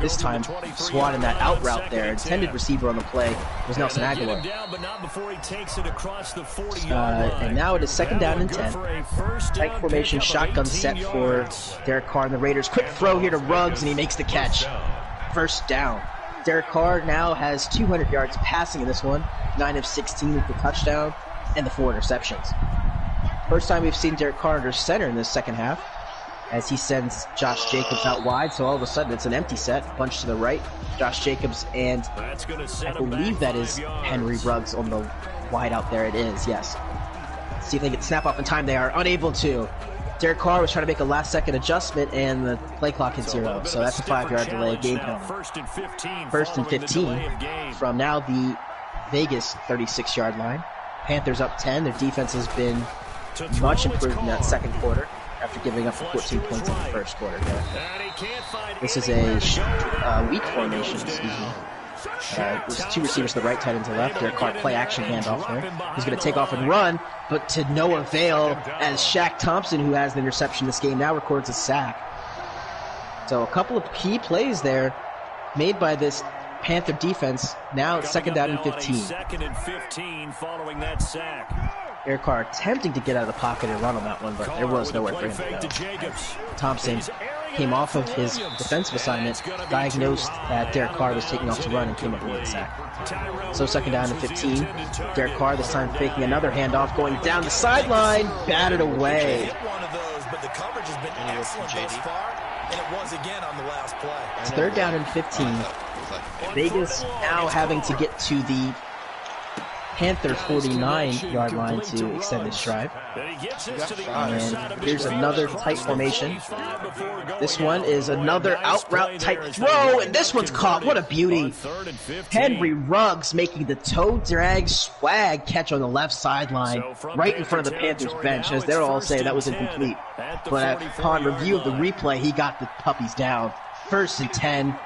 This time, swatting that out route there. Intended receiver on the play was Nelson Aguilar. And now it is 2nd down and 10. Tight formation, shotgun set for Derek Carr and the Raiders. Quick throw here to Ruggs, and he makes the catch. First down. Derek Carr now has 200 yards passing in this one. 9 of 16 with the touchdown and the 4 interceptions. First time we've seen Derek Carr under center in this second half, as he sends Josh Jacobs out wide, so all of a sudden it's an empty set, bunch to the right. Josh Jacobs and I believe that is Henry Ruggs on the wide out there. It is, yes. See if they can snap off in time. They are unable to. Derek Carr was trying to make a last-second adjustment, and the play clock hit 0, so that's a 5-yard delay game penalty. First and 15 from now the Vegas 36-yard line. Panthers up 10. Their defense has been much improved in that second quarter after giving up 14 points in the first quarter. This is a weak formation, excuse me. There's 2 receivers to the right, tight end to the left. Derek Carr play action handoff there. He's going to take off and run, but to no avail as Shaq Thompson, who has the interception this game, now records a sack. So a couple of key plays there made by this Panther defense. Now it's 2nd down and 15. 2nd and 15 following that sack. Derek Carr attempting to get out of the pocket and run on that one, but there was nowhere for him to go. Thompson came off of his defensive assignment, diagnosed that Derek Carr was taking off to run, and came up with a sack. So 2nd down and 15. Derek Carr this time faking another handoff, going down the sideline, batted away. It's 3rd down and 15. Vegas now having to get to the Panther 49-yard line to extend this drive. And here's another tight formation. This one is another out route type throw, and this one's caught. What a beauty. Henry Ruggs making the toe drag swag catch on the left sideline right in front of the Panthers bench, as they're all saying that was incomplete. But upon review of the replay, he got the puppies down. 1st and 10.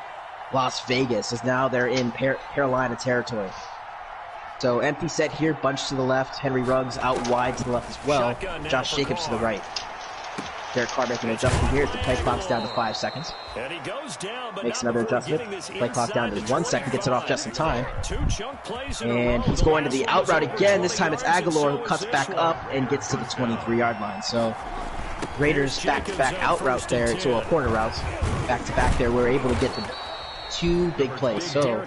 Las Vegas, as now they're in Carolina territory. So empty set here, bunch to the left. Henry Ruggs out wide to the left as well. Josh Jacobs to the right. Derek Carr making an adjustment here as the play clock's down to 5 seconds. And he goes down, but Makes another adjustment. Play clock down to 1 second, gets it off just in time. And he's going to the out route again. This time it's Aguilar who cuts back up and gets to the 23-yard line. So Raiders back-to-back out routes there, to a corner routes. Back-to-back there, we're able to get the 2 big plays. So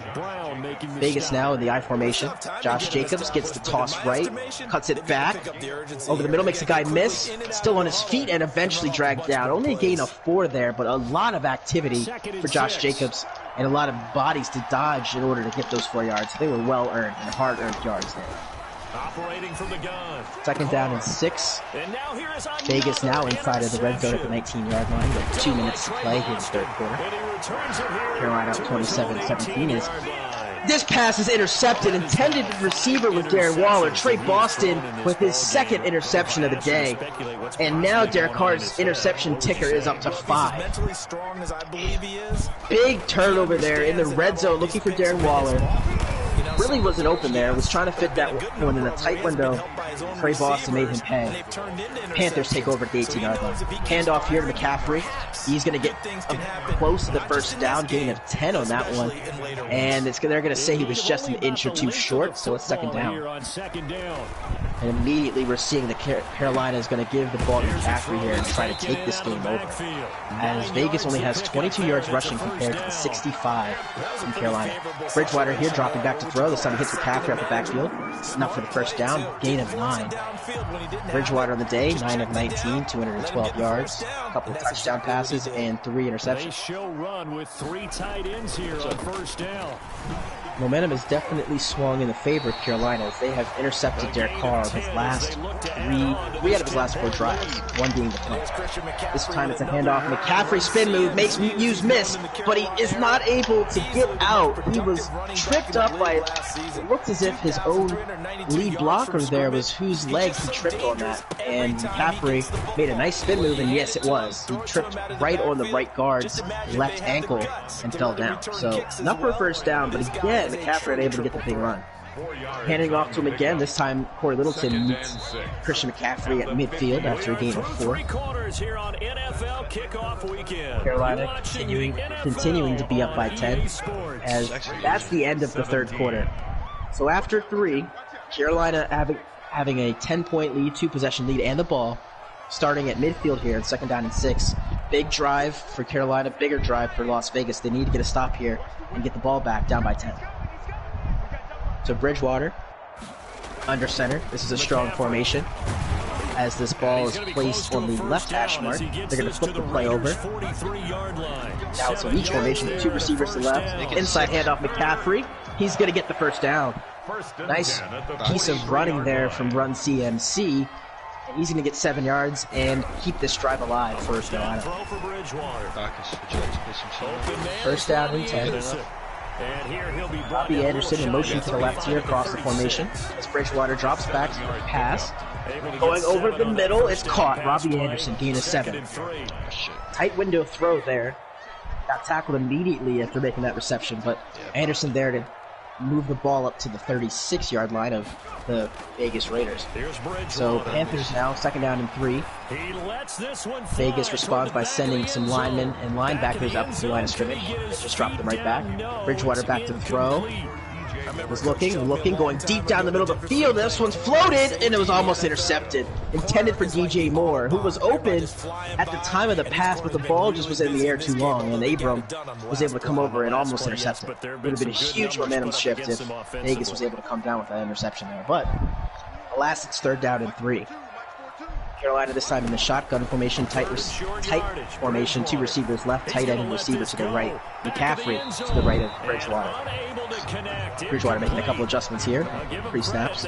Vegas now in the I formation. Josh Jacobs gets the toss right, cuts it back over the middle, makes a guy miss, still on his feet and eventually dragged down. Only a gain of 4 there, but a lot of activity for Josh Jacobs and a lot of bodies to dodge in order to get those 4 yards. They were well earned and hard earned yards there. Operating from the gun. 2nd down and 6. Vegas now inside of the red zone at the 19-yard line with 2 minutes to play here in the 3rd quarter. Carolina up 27-17. This pass is intercepted. Intended receiver was Darren Waller. Trey Boston with his 2nd interception of the day. And now Derek Carr's interception ticker is up to 5. Big turnover there in the red zone looking for Darren Waller. Really wasn't open there. Was trying to fit that one in a tight window. Trey Boston made him pay. Panthers take over at the 18-yard line. Handoff here to McCaffrey. He's going to get close to the 1st down, gain of 10 on that one. And they're going to say he was just an inch or 2 short, so it's 2nd down. And immediately we're seeing the Carolina is going to give the ball to McCaffrey here and try to take this game over. As Vegas only has 22 yards rushing compared to the 65 from Carolina. Bridgewater here dropping back to throw. This time he hits McCaffrey up the backfield. Enough for the 1st down, gain of 9. Bridgewater on the day, 9 of 19, 212 yards. A couple of touchdown passes and 3 interceptions. Show run with 3 tight ends here on 1st down. Momentum has definitely swung in the favor of Carolina as they have intercepted Derek Carr his last 3 out of his last 4 drives, 1 being the punt. This time it's a handoff. McCaffrey spin move, makes Hughes miss, but he is not able to get out. He was tripped up by, it looked as if his own lead blocker there was whose leg he tripped on that. And McCaffrey made a nice spin move, and yes, it was. He tripped right on the right guard's left ankle and fell down. So, not for a 1st down, but again, McCaffrey able to get the big run. Handing off to him again. This time, Corey Littleton meets Christian McCaffrey at midfield after a gain of 4. Carolina continuing to be up by 10, as that's the end of the 3rd quarter. So after 3, Carolina having a 10-point lead, 2-possession lead, and the ball, starting at midfield here in 2nd down and 6. Big drive for Carolina, bigger drive for Las Vegas. They need to get a stop here and get the ball back down by 10. So Bridgewater under center. This is a strong formation. As this ball is placed on the left hash mark, they're going to flip the play over. Now it's a reach formation with 2 receivers to the left. Inside handoff McCaffrey. He's going to get the 1st down. Nice piece of running there from Run CMC. And he's going to get 7 yards and keep this drive alive for Carolina. 1st down and 10. Robbie Anderson in motion to the left here across the formation. As Bridgewater drops back, pass. Going over the middle, it's caught. Robbie Anderson, gain of 7. Tight window throw there. Got tackled immediately after making that reception, but Anderson there to move the ball up to the 36-yard line of the Vegas Raiders. So Panthers now 2nd down and 3. Vegas responds by sending some linemen and linebackers up to the line of scrimmage. They just dropped them right back. Bridgewater back to throw. Was looking, going deep down the middle of the field. This one's floated, and it was almost intercepted. Intended for DJ Moore, who was open at the time of the pass, but the ball just was in the air too long, and Abram was able to come over and almost intercept it. It would have been a huge momentum shift if Vegas was able to come down with that interception there. But alas, it's 3rd down and 3. Carolina this time in the shotgun formation, tight formation, 2 receivers left, tight end and receiver to the right. McCaffrey to the right of Bridgewater. Bridgewater making a couple adjustments here, pre-snaps.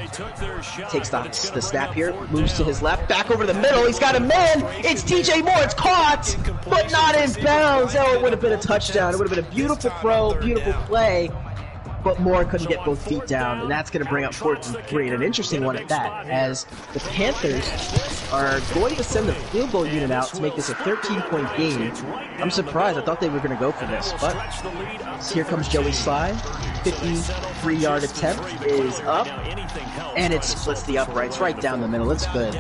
Takes the snap here, moves to his left, back over the middle, he's got a man! It's DJ Moore, it's caught! But not in bounds! Oh, it would have been a touchdown. It would have been a beautiful throw, beautiful play. but Moore couldn't get both feet down, and that's going to bring up 4th and 3, and an interesting one at that, as the Panthers are going to send the field goal unit out to make this a 13-point game. I'm surprised. I thought they were going to go for this, but here comes Joey Sly. 53-yard attempt is up, and it splits the uprights right down the middle. It's good.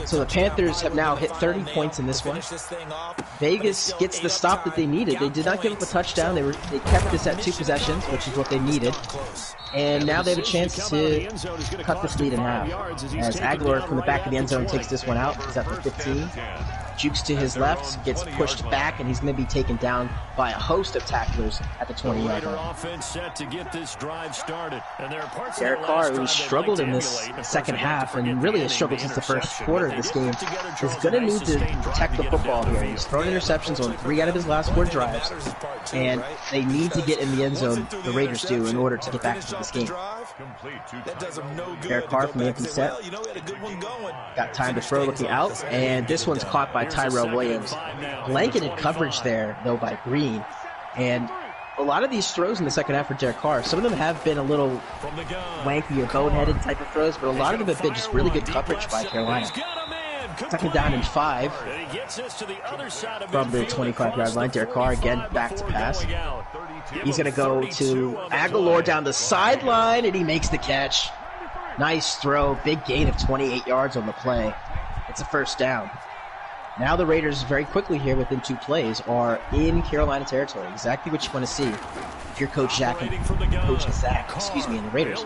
So the Panthers have now hit 30 points in this one. Vegas gets the stop that they needed. They did not give up a touchdown. They kept this at 2 possessions, which is what they needed. And now they have a chance to cut this lead in half. As Aguilar from the back of the end zone takes this one out. He's at the 15. Jukes to his left, gets pushed back, and he's going to be taken down by a host of tacklers at the 20-yard line. Derek Carr, who struggled in this second half and really has struggled since the first quarter of this game, is going to need to protect the football here. He's thrown interceptions on 3 out of his last 4 drives, and they need to get in the end zone, the Raiders do, in order to get back into this game. Derek Carr from the empty set. Got time to throw, looking out, and this one's caught by Tyrell Williams. Blanketed coverage there, though, by Green. And a lot of these throws in the second half for Derek Carr, some of them have been a little wanky or boneheaded type of throws, but a lot of them have been just really good coverage by Carolina. 2nd down and 5 from the 25-yard line. Derek Carr again back to pass. He's going to go to Aguilar down the sideline, and he makes the catch. Nice throw. Big gain of 28 yards on the play. It's a 1st down. Now the Raiders, very quickly here within 2 plays, are in Carolina territory. Exactly what you want to see if you're Coach Zach and the Raiders.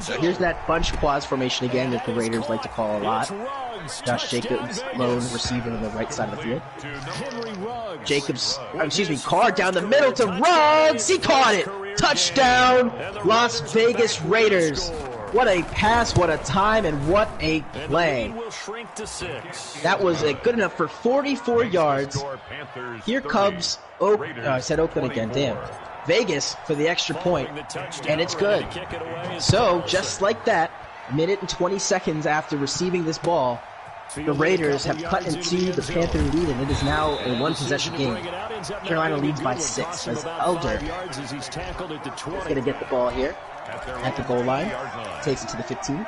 So here's that bunch quads formation again that the Raiders like to call a lot. Josh Jacobs, lone receiver on the right side of the field. Carr down the middle to Ruggs. He caught it. Touchdown, Las Vegas Raiders. What a pass, what a time, and what a play. That was good enough for 44 yards. Here comes I said Oakland again, damn. Vegas for the extra point, and it's good. So, just like that, a minute and 20 seconds after receiving this ball, the Raiders have cut into the Panther lead, and it is now a 1-possession game. Carolina leads by 6 as Elder is going to get the ball here at the goal line, takes it to the 15,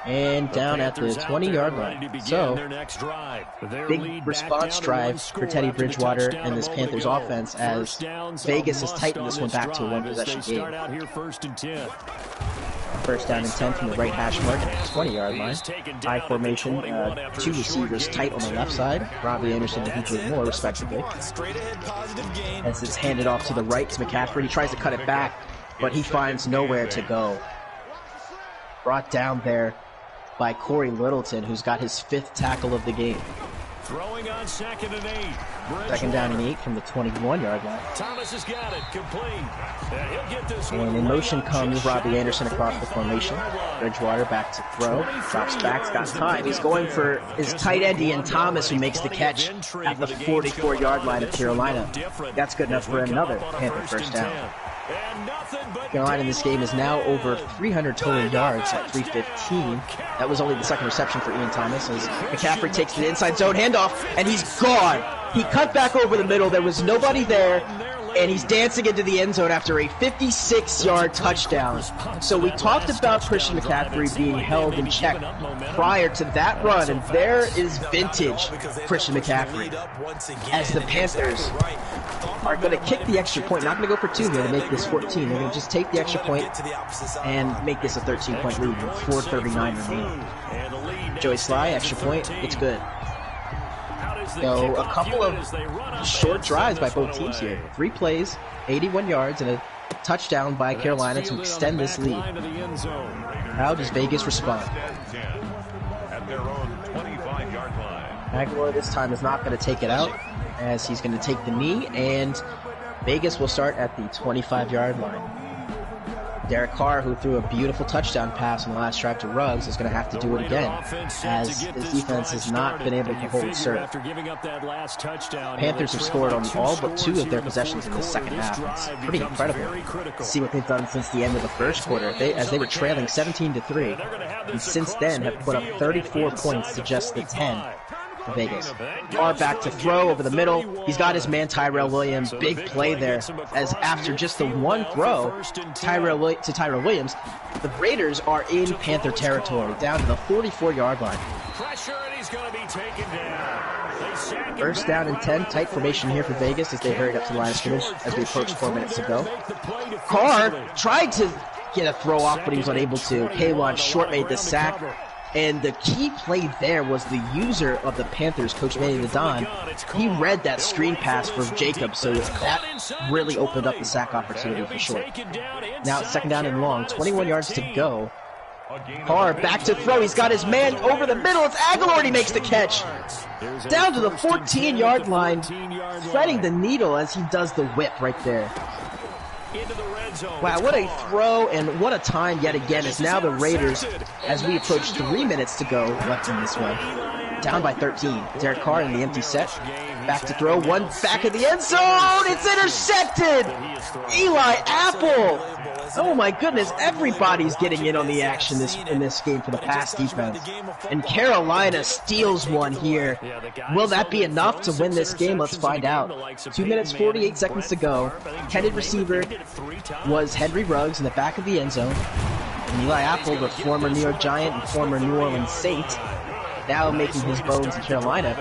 and down at the 20-yard line. So, big response drive for Teddy Bridgewater and this Panthers offense as Vegas has tightened this one back to a 1-possession game. 1st down and 10 from the right hash mark at the 20-yard line. I formation, 2 receivers tight on the left side. Robbie Anderson and DJ Moore, respectively. As it's handed off to the right to McCaffrey. He tries to cut it back, but he finds nowhere to go. Brought down there by Corey Littleton, who's got his 5th tackle of the game. Throwing on 2nd and 8. 2nd down and 8 from the 21-yard line. Thomas has got it, complete. He'll get this one. And in motion comes Robbie Anderson across the formation. Bridgewater back to throw. Drops back, got time. He's going for his tight end, Ian Thomas, who makes the catch at the 44-yard line of Carolina. That's good enough for another Panther 1st down. Carolina in this game is now over 300 total yards at 315. That was only the 2nd reception for Ian Thomas as McCaffrey takes the inside zone handoff, and he's gone. He cut back over the middle. There was nobody there, and he's dancing into the end zone after a 56-yard touchdown. So we talked about Christian McCaffrey being held in check prior to that run, and there is vintage Christian McCaffrey as the Panthers are going to kick the extra point. Not going to go for 2 here to make this 14. They're going to just take the extra point and make this a 13-point lead with 4:39 remaining. Joey Sly, extra point. It's good. So a couple of short drives by both teams here. 3 plays, 81 yards, and a touchdown by Carolina to extend this lead. How does Vegas respond? Aguilar this time is not going to take it out, as he's going to take the knee, and Vegas will start at the 25-yard line. Derek Carr, who threw a beautiful touchdown pass on the last drive to Ruggs, is going to have to do it again, as his defense has not been able to hold serve. Panthers have scored on all but 2 of their possessions in the second half. It's pretty incredible to see what they've done since the end of the first quarter, as they were trailing 17-3, and since then have put up 34 points to just the 10 for Vegas. Carr back to throw over the middle. He's got his man Tyrell Williams. Big play there, as after just the one throw Tyrell Williams, the Raiders are in Panther territory, down to the 44-yard line. First down and 10, tight formation here for Vegas as they hurried up to the line of scrimmage as we approach 4 minutes to go. Carr tried to get a throw off, but he was unable to. K1 short made the sack. And the key play there was the user of the Panthers, Coach Manny the Don. He read that screen pass for Jacob, so that really opened up the sack opportunity for sure. Now it's second down and long, 21 yards to go. Carr back to throw. He's got his man over the middle. It's Aguilar, and he makes the catch. Down to the 14-yard line, threading the needle as he does the whip right there. Wow, what a throw and what a time yet again, as now the Raiders, as we approach 3 minutes to go left in this one, down by 13. Derek Carr in the empty set. Back to throw, one back of the end zone. It's intercepted. Eli Apple. Oh my goodness, everybody's getting in on the action in this game for the pass defense. And Carolina steals one here. Will that be enough to win this game? Let's find out. 2 minutes, 48 seconds to go. Headed receiver was Henry Ruggs in the back of the end zone. And Eli Apple, the former New York Giant and former New Orleans Saint, now making his bones in Carolina,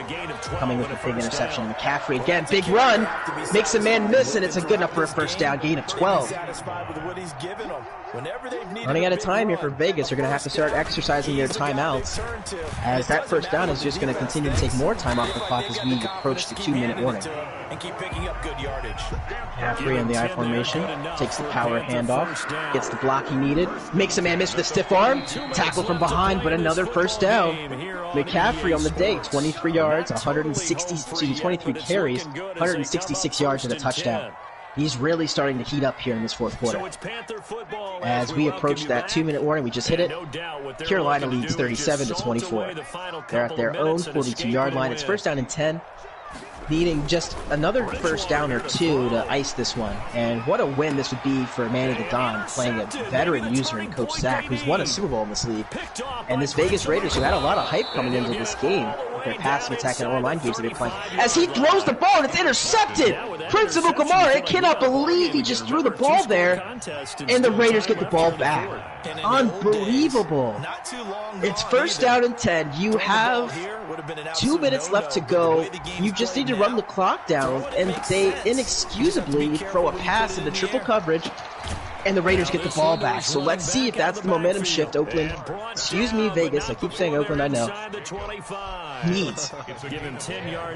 coming with a big interception. McCaffrey again, big run, makes a man miss, and it's a good enough for a first down, gain of 12. Running out of time here for Vegas. They're going to have to start exercising their timeouts, as that first down is just going to continue to take more time off the clock as we approach the 2-minute warning. McCaffrey in the I formation, takes the power handoff, gets the block he needed, makes a man miss with a stiff arm, tackle from behind, but another first down. McCaffrey on the day, 23 yards, 23 carries, 166 yards and a touchdown. He's really starting to heat up here in this fourth quarter. As we approach that 2-minute warning, we just hit it. Carolina leads 37-24. They're at their own 42-yard line. It's first down and 10. Needing just another first down or two to ice this one. And what a win this would be for Manny the Don, playing a veteran user in Coach Zach, who's won a Super Bowl in this league. And this Vegas Raiders, who had a lot of hype coming into this game, with their passing attack and online games that they're playing. As he throws the ball, and it's intercepted! Prince of Mukamara, I cannot believe he just threw the ball there, and the Raiders get the ball back. Unbelievable. It's first down and 10. You have 2 minutes left to go. You just need to run the clock down, and they inexcusably throw a pass into triple coverage, and the Raiders get the ball back. So let's see if that's the momentum shift Oakland, excuse me, Vegas, I keep saying Oakland, I know, needs.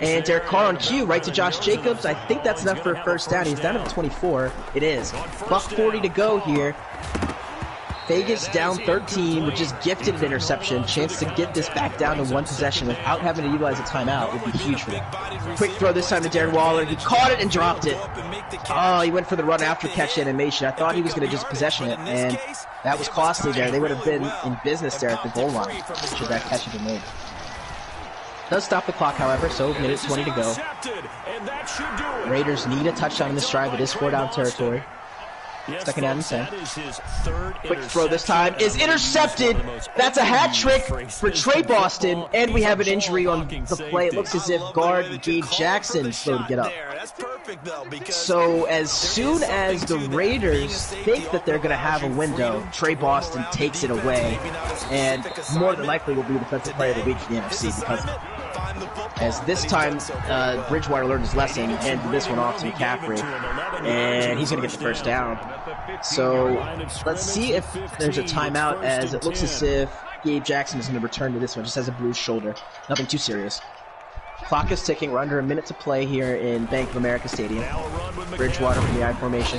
And Derek Carr on cue, right to Josh Jacobs. I think that's enough for a first down. He's down at the 24. It is. $1:40 to go here. Vegas down 13, which is gifted an interception. Chance to get this back down to one possession without having to utilize a timeout would be huge for them. Quick throw this time to Darren Waller. He caught it and dropped it. Oh, he went for the run after catch animation. I thought he was going to just possession it, and that was costly there. They would have been in business there at the goal line should that catch have been made. Does stop the clock, however, so minute 20 to go. Raiders need a touchdown in this drive. It is 4-down territory. Second down and 10. Quick throw this time is intercepted. That's a hat trick for Trey Boston, and we have an injury on the play. It looks as if guard Gabe Jackson is slow to get up. So as soon as the Raiders think that they're going to have a window, Trey Boston takes it away, and more than likely will be the defensive player of the week for the NFC because of it. As this time, Bridgewater learned his lesson, handed this one off to McCaffrey, and he's going to get the first down. So let's see if there's a timeout, as it looks as if Gabe Jackson is going to return to this one, just has a bruised shoulder. Nothing too serious. Clock is ticking. We're under a minute to play here in Bank of America Stadium. Bridgewater from the I formation.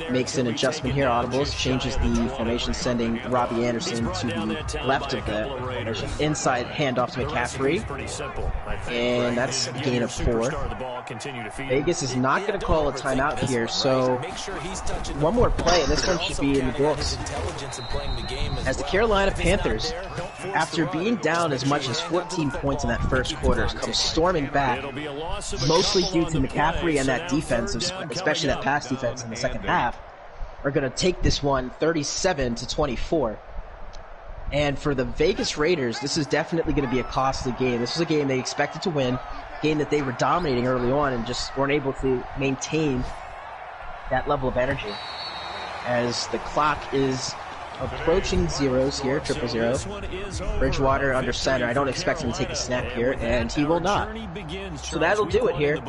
Makes an adjustment here. Audibles changes the formation, sending Robbie Anderson to the left of the formation. Inside handoff to McCaffrey. And that's a gain of 4. Vegas is not going to call a timeout here, so one more play, and this one should be in the books. As the Carolina Panthers, after being down as much as 14 points in that first quarter, come storming back, mostly due to McCaffrey and that defense, especially that pass defense in the second half, are going to take this one 37-24. And for the Vegas Raiders, this is definitely going to be a costly game. This was a game they expected to win, a game that they were dominating early on and just weren't able to maintain that level of energy. As the clock is approaching zeros here, 0-0. Bridgewater under center. I don't expect him to take a snap here, and he will not. So that'll do it here.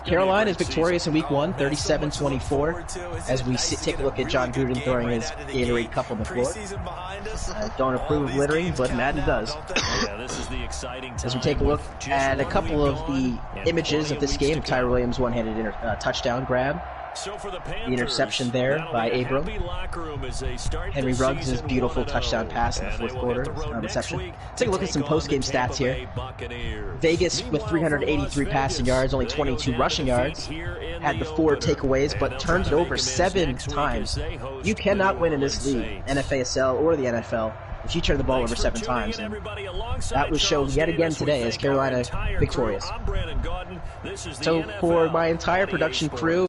Carolina is victorious in Week 1, 37-24. As we take a look at John Gruden throwing his Gatorade cup on the floor. I don't approve of littering, but Madden does. As we take a look at a couple of the images of this game, Tyrell Williams' one-handed touchdown grab. The interception there by Abram. Henry Ruggs' beautiful touchdown pass in the fourth quarter reception. Take a look at some post-game stats here. Vegas with 383 passing yards, only 22 rushing yards. Had the 4 takeaways, but turned it over 7 times. You cannot win in this league, NFASL or the NFL, if you turn the ball over 7 times. And that was shown yet again today as Carolina victorious. So for my entire production crew,